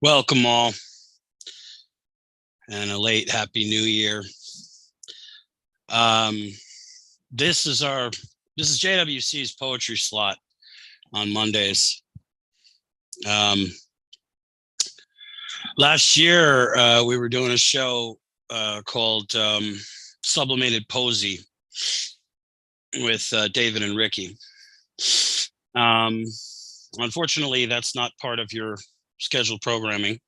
Welcome all, and a late Happy New Year. This is JWC's poetry slot on Mondays. Last year we were doing a show called Sublimated Poesy with David and Ricky. Unfortunately, that's not part of your scheduled programming.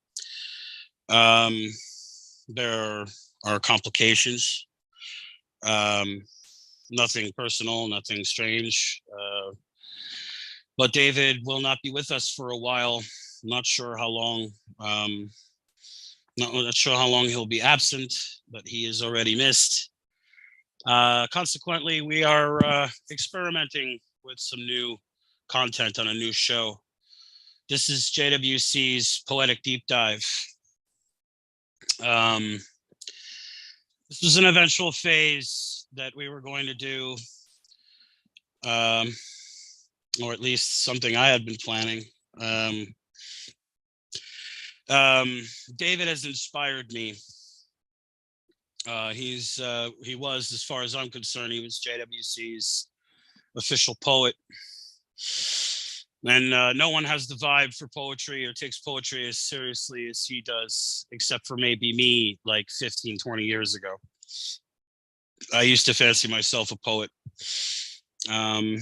There are complications. Nothing personal, nothing strange. But David will not be with us for a while. Not sure how long. Not sure how long he'll be absent, but he is already missed. Consequently, we are experimenting with some new content on a new show. This is JWC's Poetic Deep Dive. This was an eventual phase that we were going to do, or at least something I had been planning. David has inspired me. He was, as far as I'm concerned, he was JWC's official poet. And no one has the vibe for poetry or takes poetry as seriously as he does, except for maybe me like 15, 20 years ago. I used to fancy myself a poet. And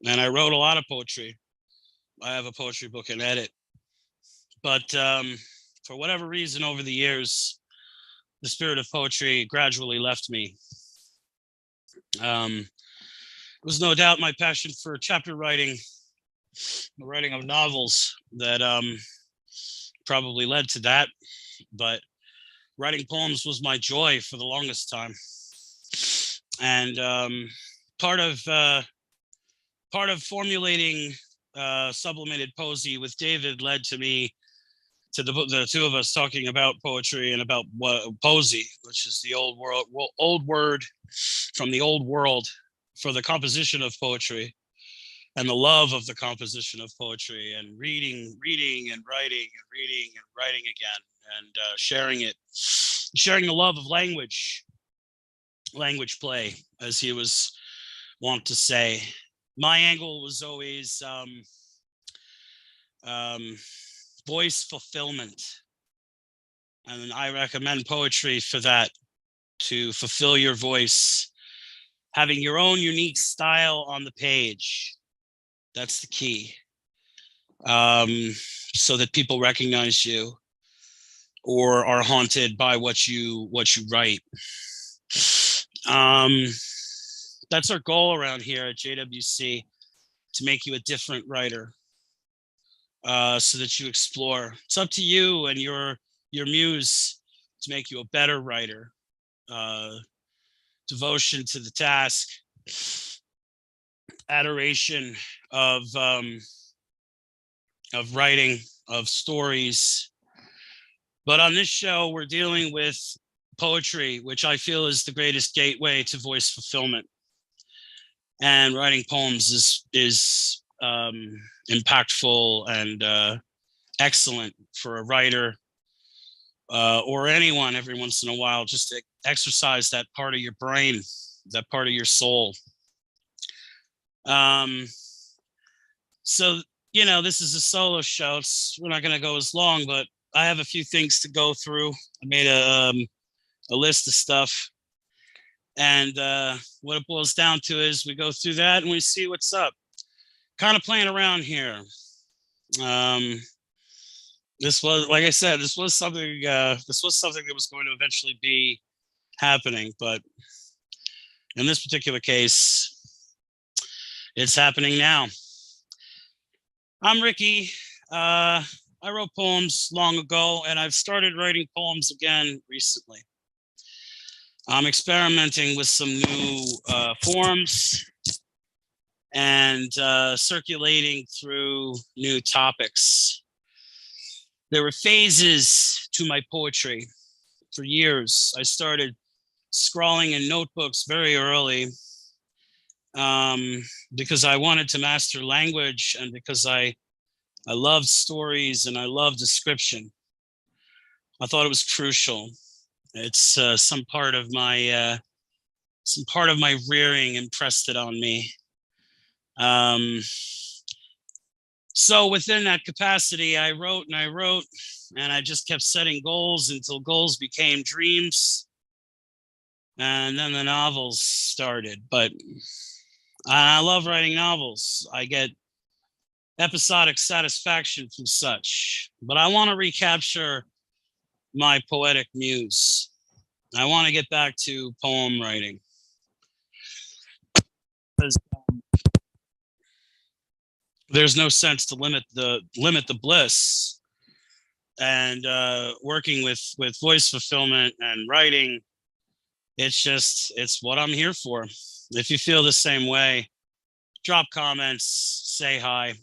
I wrote a lot of poetry. I have a poetry book in edit. But for whatever reason over the years, the spirit of poetry gradually left me. It was no doubt my passion for chapter writing, the writing of novels, that probably led to that. But writing poems was my joy for the longest time. And part of formulating sublimated poesy with David led to me to the two of us talking about poetry and about poesy, which is the old word from the old world for the composition of poetry and the love of the composition of poetry, and reading and writing and reading and writing again, and sharing the love of language play, as he was wont to say. My angle was always voice fulfillment, and I recommend poetry for that, to fulfill your voice, having your own unique style on the page. That's the key, so that people recognize you or are haunted by what you write. That's our goal around here at JWC, to make you a different writer, so that you explore. It's up to you and your muse to make you a better writer. Devotion to the task, adoration of writing, of stories. But on this show, we're dealing with poetry, which I feel is the greatest gateway to voice fulfillment. And writing poems is impactful and excellent for a writer, or anyone every once in a while, just to exercise that part of your brain, that part of your soul. So, this is a solo show. We're not going to go as long, but I have a few things to go through. I made a list of stuff. And what it boils down to is we go through that and we see what's up. Kind of playing around here. This was, like I said, this was something that was going to eventually be happening, but in this particular case, it's happening now. I'm Ricky. I wrote poems long ago, and I've started writing poems again recently. I'm experimenting with some new forms and circulating through new topics. There were phases to my poetry. For years, I started scrawling in notebooks very early, because I wanted to master language, and because I I loved stories and I loved description. I thought it was crucial. It's some part of my rearing impressed it on me. So within that capacity, I wrote and I wrote, and I just kept setting goals until goals became dreams. And then the novels started. But I love writing novels. I get episodic satisfaction from such. But I want to recapture my poetic muse. I want to get back to poem writing. Because there's no sense to limit the bliss. And working with voice fulfillment and writing, it's what I'm here for. If you feel the same way, drop comments, say hi.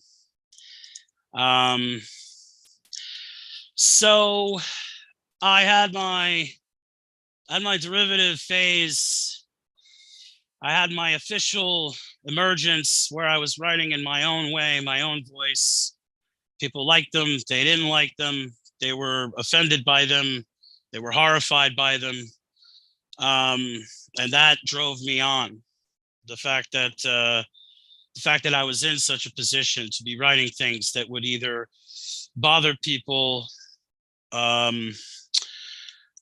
So I had my derivative phase. I had my official emergence where I was writing in my own way, my own voice. People liked them, they didn't like them, they were offended by them, they were horrified by them. And that drove me on. The fact that I was in such a position to be writing things that would either bother people,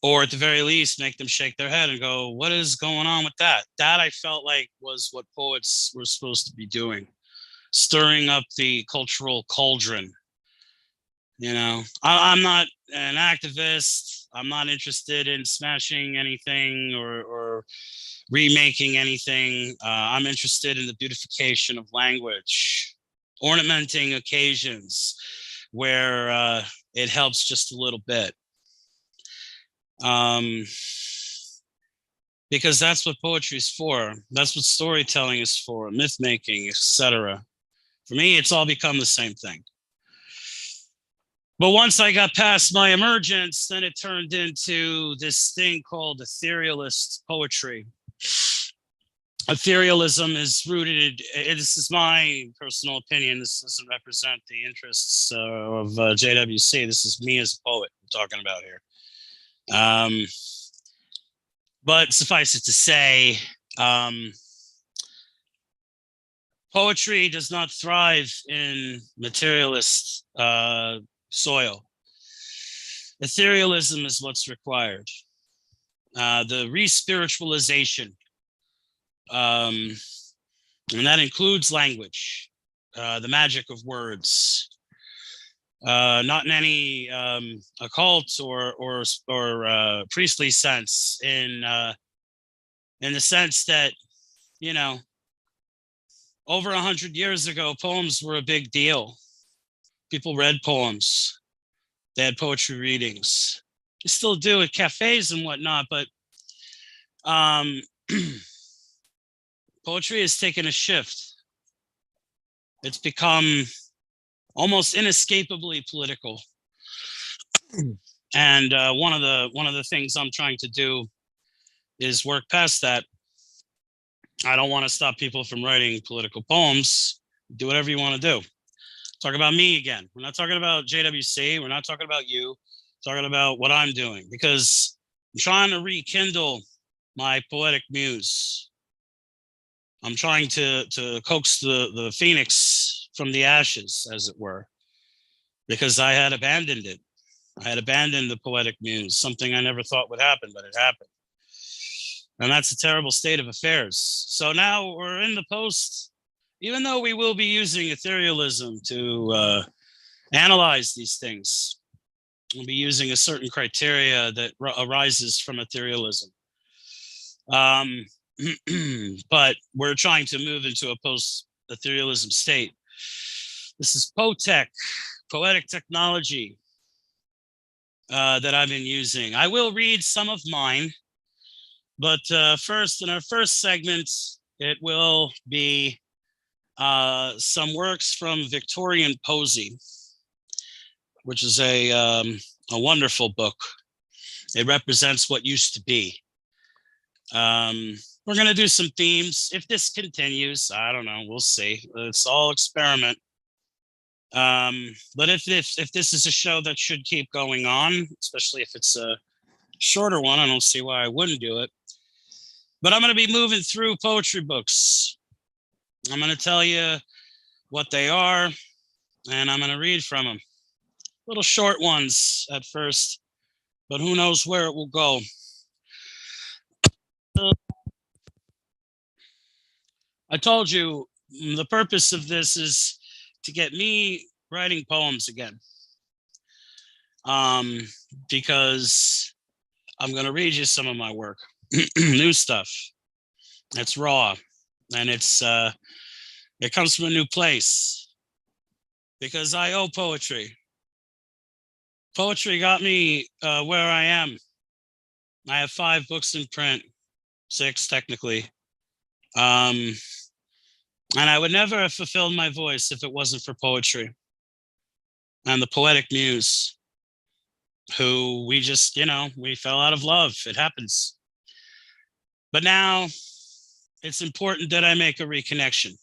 or at the very least make them shake their head and go, what is going on with that? That I felt like was what poets were supposed to be doing, stirring up the cultural cauldron. I'm not an activist. I'm not interested in smashing anything or remaking anything. I'm interested in the beautification of language, ornamenting occasions where it helps just a little bit. Because that's what poetry is for. That's what storytelling is for, myth making, etc. For me, it's all become the same thing. But once I got past my emergence, then it turned into this thing called etherealist poetry. Etherealism is rooted, this is my personal opinion, this doesn't represent the interests of JWC. This is me as a poet I'm talking about here. But suffice it to say, poetry does not thrive in materialist soil. Etherealism is what's required. The re-spiritualization, and that includes language, the magic of words, not in any occult or priestly sense, in the sense that, over 100 years ago, poems were a big deal. People read poems. They had poetry readings. They still do at cafes and whatnot, but poetry has taken a shift. It's become almost inescapably political. And one of the things I'm trying to do is work past that. I don't want to stop people from writing political poems. Do whatever you want to do. Talk about me again. We're not talking about JWC. We're not talking about you. We're talking about what I'm doing, because I'm trying to rekindle my poetic muse. I'm trying to coax the phoenix from the ashes, as it were, because I had abandoned it. I had abandoned the poetic muse, something I never thought would happen, but it happened. And that's a terrible state of affairs. So now we're in the post, even though we will be using etherealism to analyze these things. We'll be using a certain criteria that arises from etherealism. But we're trying to move into a post-etherealism state. This is poetic technology that I've been using. I will read some of mine, but first, in our first segment, it will be some works from Victorian Poesy, which is a wonderful book. It represents what used to be. We're going to do some themes. If this continues, I don't know. We'll see. It's all experiment. But if this is a show that should keep going on, especially if it's a shorter one, I don't see why I wouldn't do it. But I'm going to be moving through poetry books. I'm going to tell you what they are, and I'm going to read from them. Little short ones at first, but who knows where it will go. I told you the purpose of this is to get me writing poems again. Because I'm going to read you some of my work, new stuff. It's raw, and it comes from a new place, because I owe poetry. Poetry got me where I am. I have 5 books in print, 6 technically. And I would never have fulfilled my voice if it wasn't for poetry and the Poetic Muse, who we just, we fell out of love. It happens. But now it's important that I make a reconnection,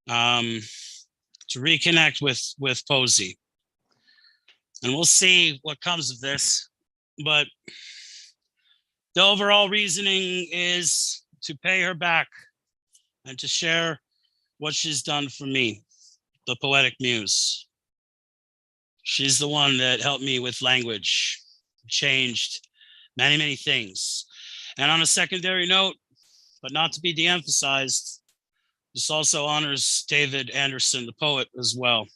to reconnect with Posey. And we'll see what comes of this. But the overall reasoning is to pay her back and to share what she's done for me, the Poetic Muse. She's the one that helped me with language, changed many, many things. And on a secondary note, but not to be de-emphasized, this also honors David Anderson, the poet, as well.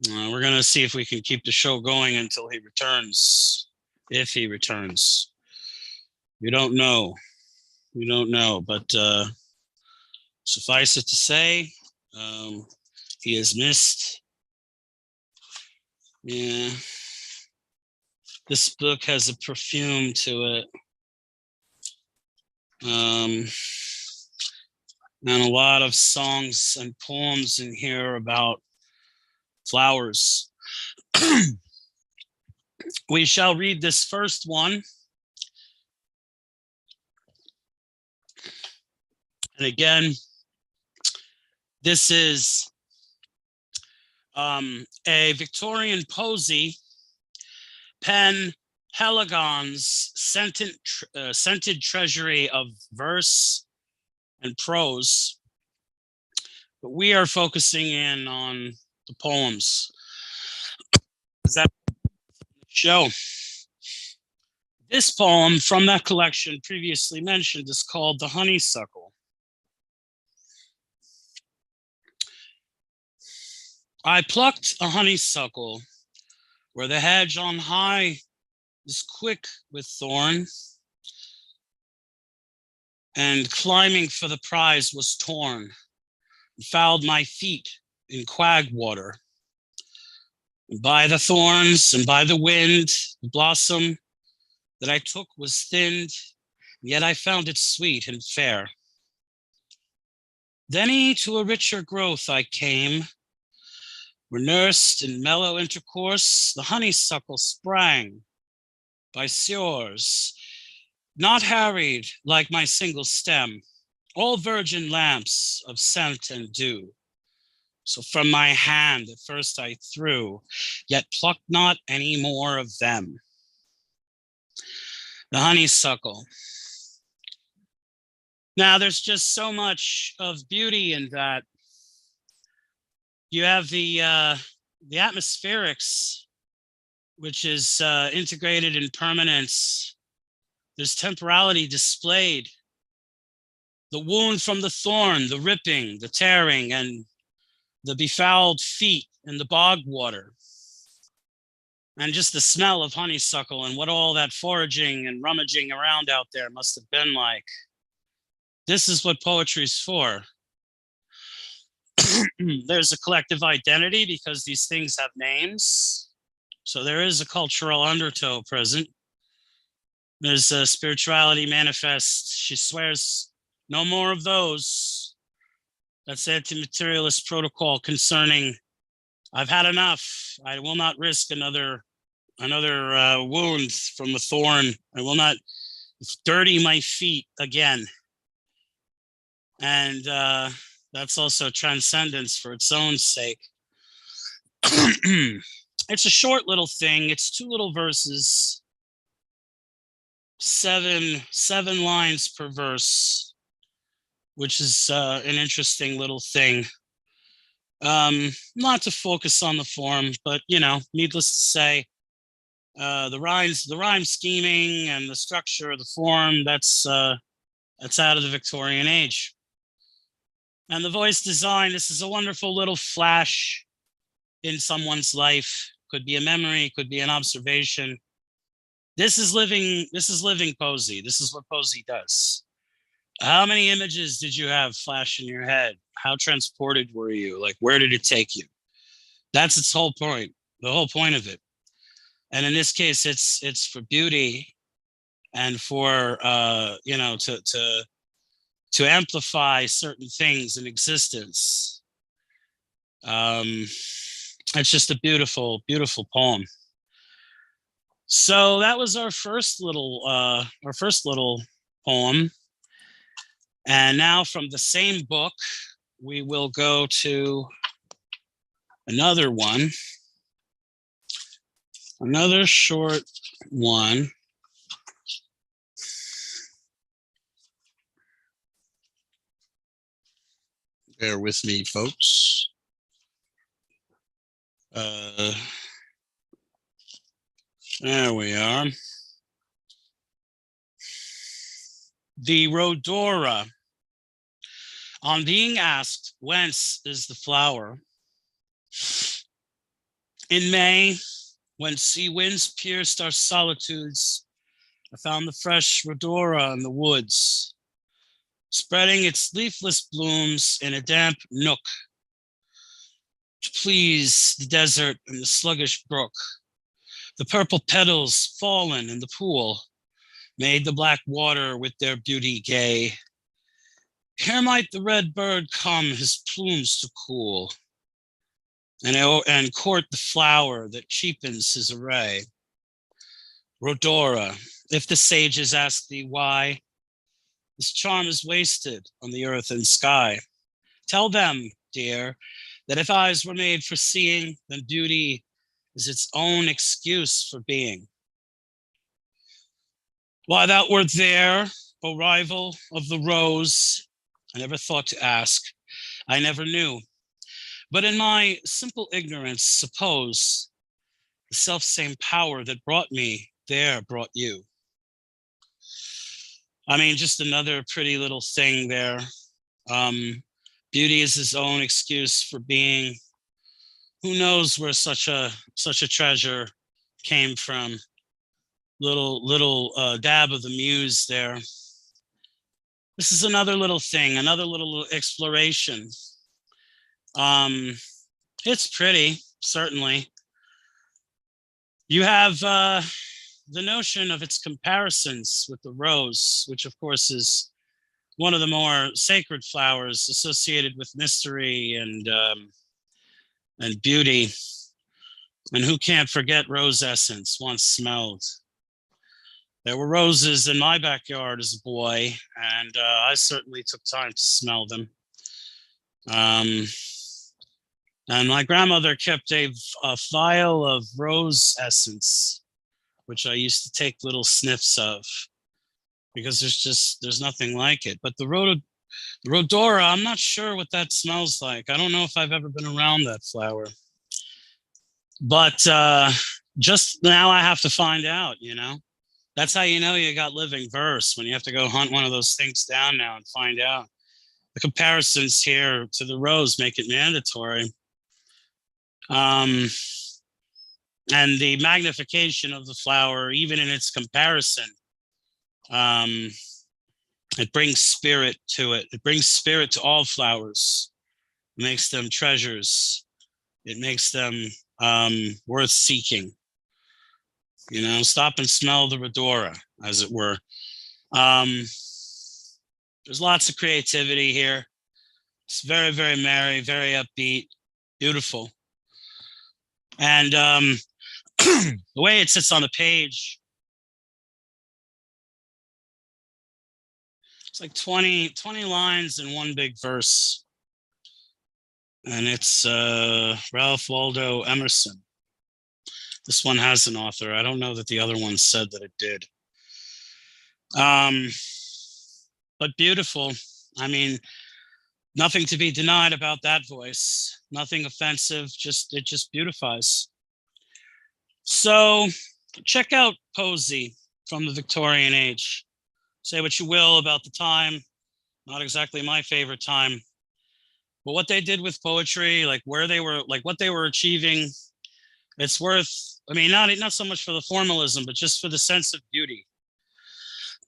We're going to see if we can keep the show going until he returns, if he returns. We don't know. We don't know, but suffice it to say, he is missed. Yeah. This book has a perfume to it. And a lot of songs and poems in here about flowers. We shall read this first one. And again, this is a Victorian Posey pen Heligon's scented treasury of verse and prose. But we are focusing in on the poems. Is that show? This poem from that collection previously mentioned is called The Honeysuckle. I plucked a honeysuckle where the hedge on high is quick with thorn, and climbing for the prize was torn, and fouled my feet in quag water. And by the thorns and by the wind, the blossom that I took was thinned, yet I found it sweet and fair. Then to a richer growth I came, where nursed in mellow intercourse, the honeysuckle sprang by sures, not harried like my single stem, all virgin lamps of scent and dew. So from my hand at first I threw, yet plucked not any more of them. The honeysuckle. Now there's just so much of beauty in that. You have the atmospherics, which is integrated in permanence. There's temporality displayed. The wound from the thorn, the ripping, the tearing, and the befouled feet in the bog water. And just the smell of honeysuckle and what all that foraging and rummaging around out there must have been like. This is what poetry's for. There's a collective identity because these things have names. So there is a cultural undertow present. There's a spirituality manifest. She swears no more of those. That's anti-materialist protocol concerning, I've had enough. I will not risk another wound from the thorn. I will not dirty my feet again. And that's also transcendence for its own sake. It's a short little thing. It's 2 little verses, seven lines per verse, which is an interesting little thing. Not to focus on the form, but needless to say, the rhyme scheming and the structure of the form, that's out of the Victorian age. And the voice design, this is a wonderful little flash in someone's life. Could be a memory, could be an observation. This is living poesy. This is what poesy does. How many images did you have flash in your head? How transported were you? Like, where did it take you? That's its whole point, the whole point of it. And in this case, it's for beauty and for to amplify certain things in existence. It's just a beautiful, beautiful poem. So that was our first little poem. And now from the same book, we will go to another one, another short one. Bear with me, folks. There we are. The Rhodora. On being asked, whence is the flower? In May, when sea winds pierced our solitudes, I found the fresh Rhodora in the woods, spreading its leafless blooms in a damp nook to please the desert and the sluggish brook. The purple petals fallen in the pool made the black water with their beauty gay. Here might the red bird come his plumes to cool, and court the flower that cheapens his array. Rhodora, if the sages ask thee why this charm is wasted on the earth and sky, tell them, dear, that if eyes were made for seeing, then beauty is its own excuse for being. Why thou wert there, O rival of the rose, I never thought to ask, I never knew. But in my simple ignorance, suppose the self-same power that brought me there brought you. I mean, just another pretty little thing there. Beauty is his own excuse for being. Who knows where such a treasure came from? Little dab of the muse there. This is another little thing, another little exploration. It's pretty, certainly. You have the notion of its comparisons with the rose, which of course is one of the more sacred flowers associated with mystery and beauty. And who can't forget rose essence once smelled? There were roses in my backyard as a boy, and I certainly took time to smell them. And my grandmother kept a vial of rose essence, which I used to take little sniffs of, because there's nothing like it. But the Rhodora, I'm not sure what that smells like. I don't know if I've ever been around that flower. But just now I have to find out, That's how you know you got living verse, when you have to go hunt one of those things down now and find out. The comparisons here to the rose make it mandatory. And the magnification of the flower, even in its comparison, it brings spirit to it. It brings spirit to all flowers. It makes them treasures. It makes them worth seeking. Stop and smell the Rhodora, as it were. There's lots of creativity here. It's very, very merry, very upbeat, beautiful. And the way it sits on the page, it's like 20 lines in one big verse. and it's Ralph Waldo Emerson. This one has an author. I don't know that the other one said that it did. But beautiful. I mean, nothing to be denied about that voice. Nothing offensive. It just beautifies. So check out Posey from the Victorian age. Say what you will about the time. Not exactly my favorite time. But what they did with poetry, like where they were, like what they were achieving, it's worth, I mean, not so much for the formalism, but just for the sense of beauty,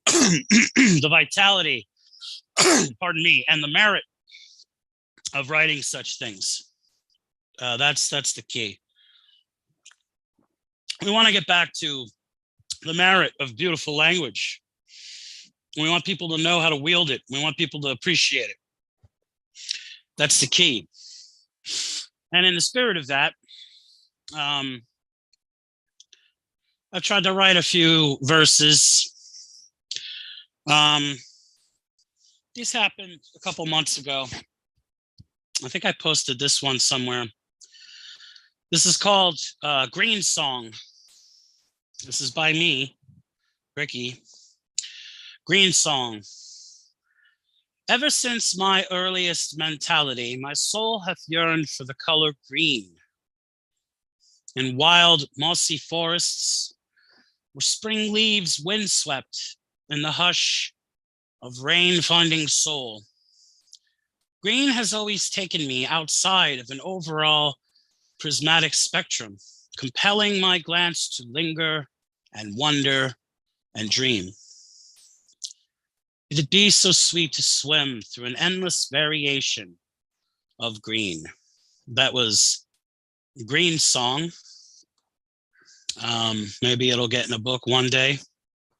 the vitality, pardon me, and the merit of writing such things. That's the key. We want to get back to the merit of beautiful language. We want people to know how to wield it. We want people to appreciate it. That's the key. And in the spirit of that, I've tried to write a few verses. These happened a couple months ago. I think I posted this one somewhere. This is called Green Song. This is by me, Ricky. Green Song. Ever since my earliest mentality, my soul hath yearned for the color green. In wild, mossy forests, where spring leaves windswept in the hush of rain-finding soul. Green has always taken me outside of an overall prismatic spectrum, compelling my glance to linger and wonder and dream. It'd be so sweet to swim through an endless variation of green. That was Green Song. Maybe it'll get in a book one day,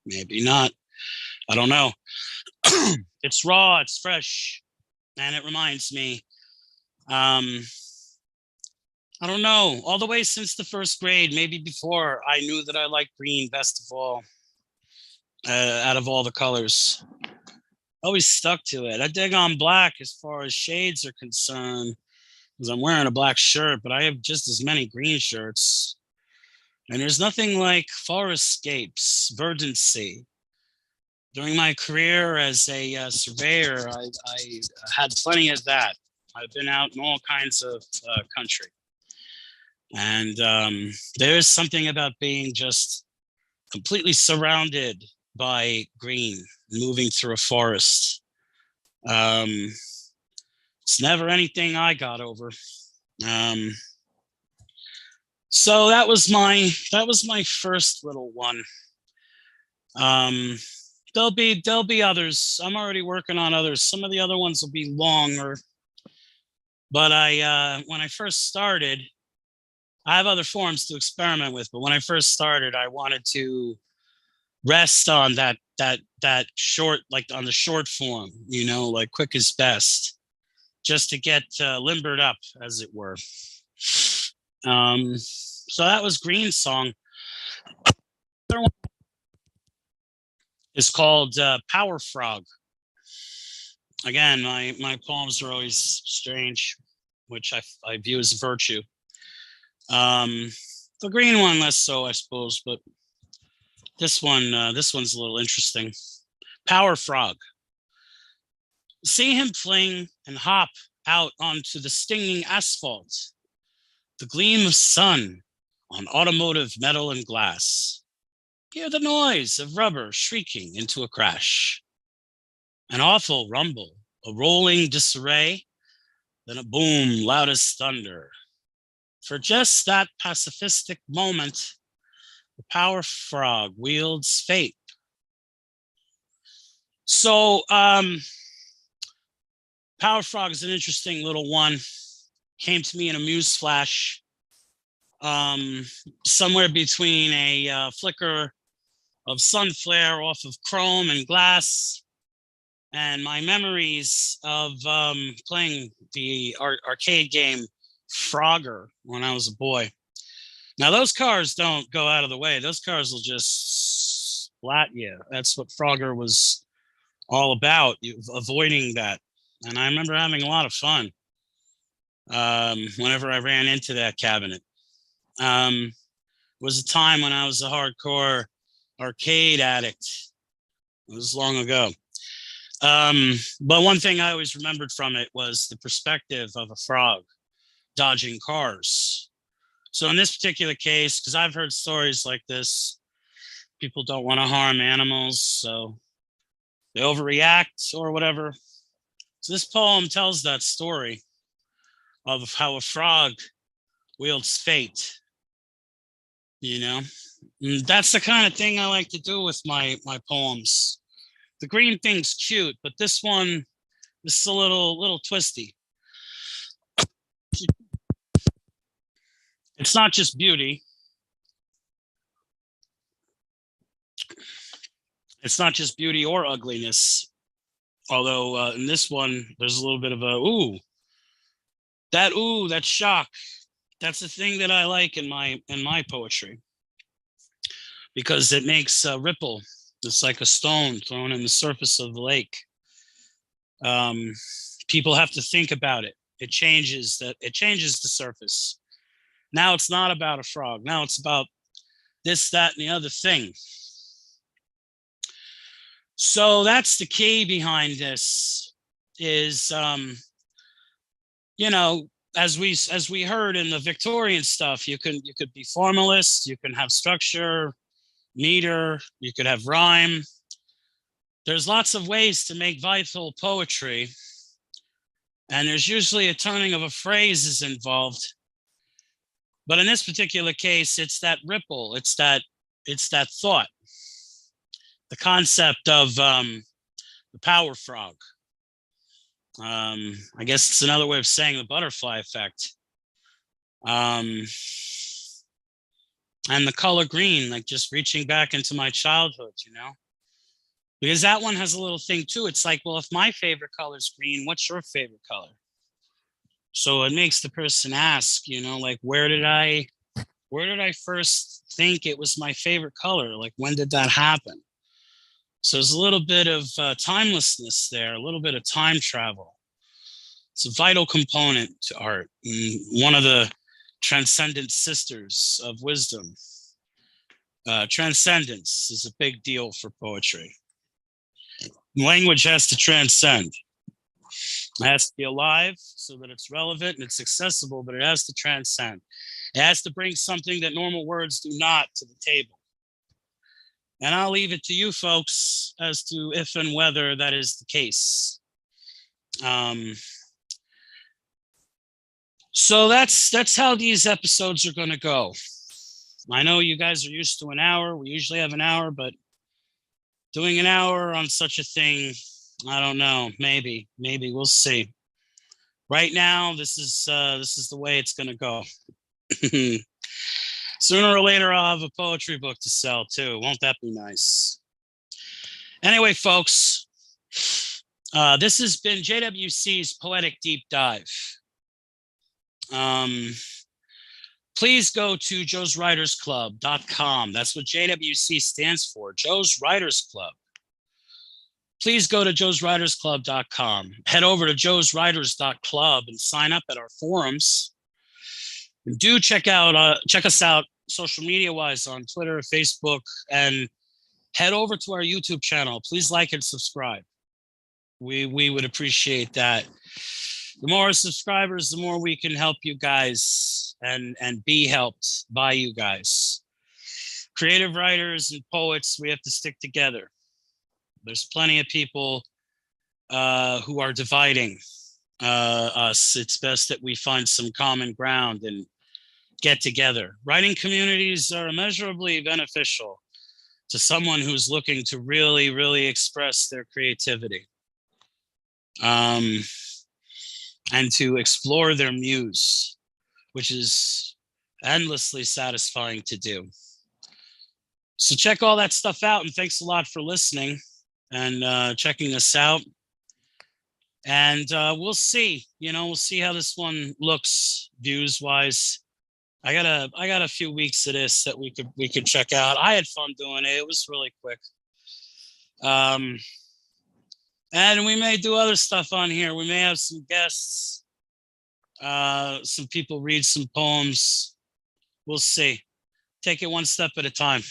maybe not. I don't know. It's raw, it's fresh, and it reminds me, I don't know, all the way since the first grade, maybe before, I knew that I liked green best of all, out of all the colors. Always stuck to it. I dig on black as far as shades are concerned, because I'm wearing a black shirt, but I have just as many green shirts. And there's nothing like forestscapes, verdancy. During my career as a surveyor, I had plenty of that. I've been out in all kinds of country. And there's something about being just completely surrounded by green, moving through a forest. It's never anything I got over. So that was my first little one. There'll be others. I'm already working on others. Some of the other ones will be longer. But when I first started, I have other forms to experiment with. But when I first started, I wanted to rest on that short, like on the short form, you know, like quick is best, just to get limbered up, as it were. So that was Green Song. The other one is called Power Frog. Again, my poems are always strange, which I view as a virtue. The green one less so, I suppose, but this one's a little interesting. Power Frog. See him fling and hop out onto the stinging asphalt, the gleam of sun on automotive metal and glass. Hear the noise of rubber shrieking into a crash. An awful rumble, a rolling disarray, then a boom loud as thunder. For just that pacifistic moment, the Power Frog wields fate. So Power Frog is an interesting little one. Came to me in a muse flash, somewhere between a flicker of sun flare off of chrome and glass, and my memories of playing the arcade game Frogger when I was a boy. Now those cars don't go out of the way. Those cars will just splat you. That's what Frogger was all about, avoiding that. And I remember having a lot of fun. whenever I ran into that cabinet. It was a time when I was a hardcore arcade addict. It was long ago. But one thing I always remembered from it was the perspective of a frog dodging cars. So in this particular case, because I've heard stories like this, people don't want to harm animals, so they overreact or whatever. So this poem tells that story of how a frog wields fate, you know? And that's the kind of thing I like to do with my poems. The green thing's cute, but this is a little twisty. It's not just beauty. It's not just beauty or ugliness. Although in this one, there's a little bit of a ooh, that shock. That's the thing that I like in my poetry, because it makes a ripple. It's like a stone thrown in the surface of the lake. People have to think about it. It changes the surface. Now it's not about a frog. Now it's about this, that, and the other thing. So that's the key behind this is, as we heard in the Victorian stuff, you could be formalist, you can have structure, meter, you could have rhyme. There's lots of ways to make vital poetry, and there's usually a turning of a phrase is involved. But in this particular case, it's that ripple, it's that thought, the concept of the power frog. I guess it's another way of saying the butterfly effect. And the color green, like just reaching back into my childhood, because that one has a little thing too. It's like, well, if my favorite color is green, what's your favorite color? So it makes the person ask, like, where did I first think it was my favorite color? Like, when did that happen? So there's a little bit of timelessness there, a little bit of time travel. It's a vital component to art. And one of the transcendent sisters of wisdom. Transcendence is a big deal for poetry. Language has to transcend. It has to be alive so that it's relevant and it's accessible, but it has to transcend. It has to bring something that normal words do not to the table. And I'll leave it to you folks as to if and whether that is the case. So that's how these episodes are going to go. I know you guys are used to an hour. We usually have an hour, but doing an hour on such a thing, I don't know. Maybe we'll see. Right now, this is the way it's going to go. Sooner or later, I'll have a poetry book to sell too. Won't that be nice? Anyway, folks, this has been JWC's Poetic Deep Dive. Please go to joeswritersclub.com. That's what JWC stands for, Joe's Writers Club. Please go to joeswritersclub.com. Head over to joeswriters.club and sign up at our forums. And do check us out social media wise on Twitter, Facebook, and head over to our YouTube channel. Please like and subscribe. We would appreciate that. The more subscribers, the more we can help you guys and be helped by you guys. Creative writers and poets, we have to stick together. There's plenty of people who are dividing us. It's best that we find some common ground and get together. Writing communities are immeasurably beneficial to someone who's looking to really, really express their creativity. And to explore their muse, which is endlessly satisfying to do. So check all that stuff out, and thanks a lot for listening and checking us out. And we'll see, we'll see how this one looks views wise. I got a few weeks of this that we could check out. I had fun doing it. It was really quick. And we may do other stuff on here. We may have some guests. some people read some poems. We'll see. Take it one step at a time.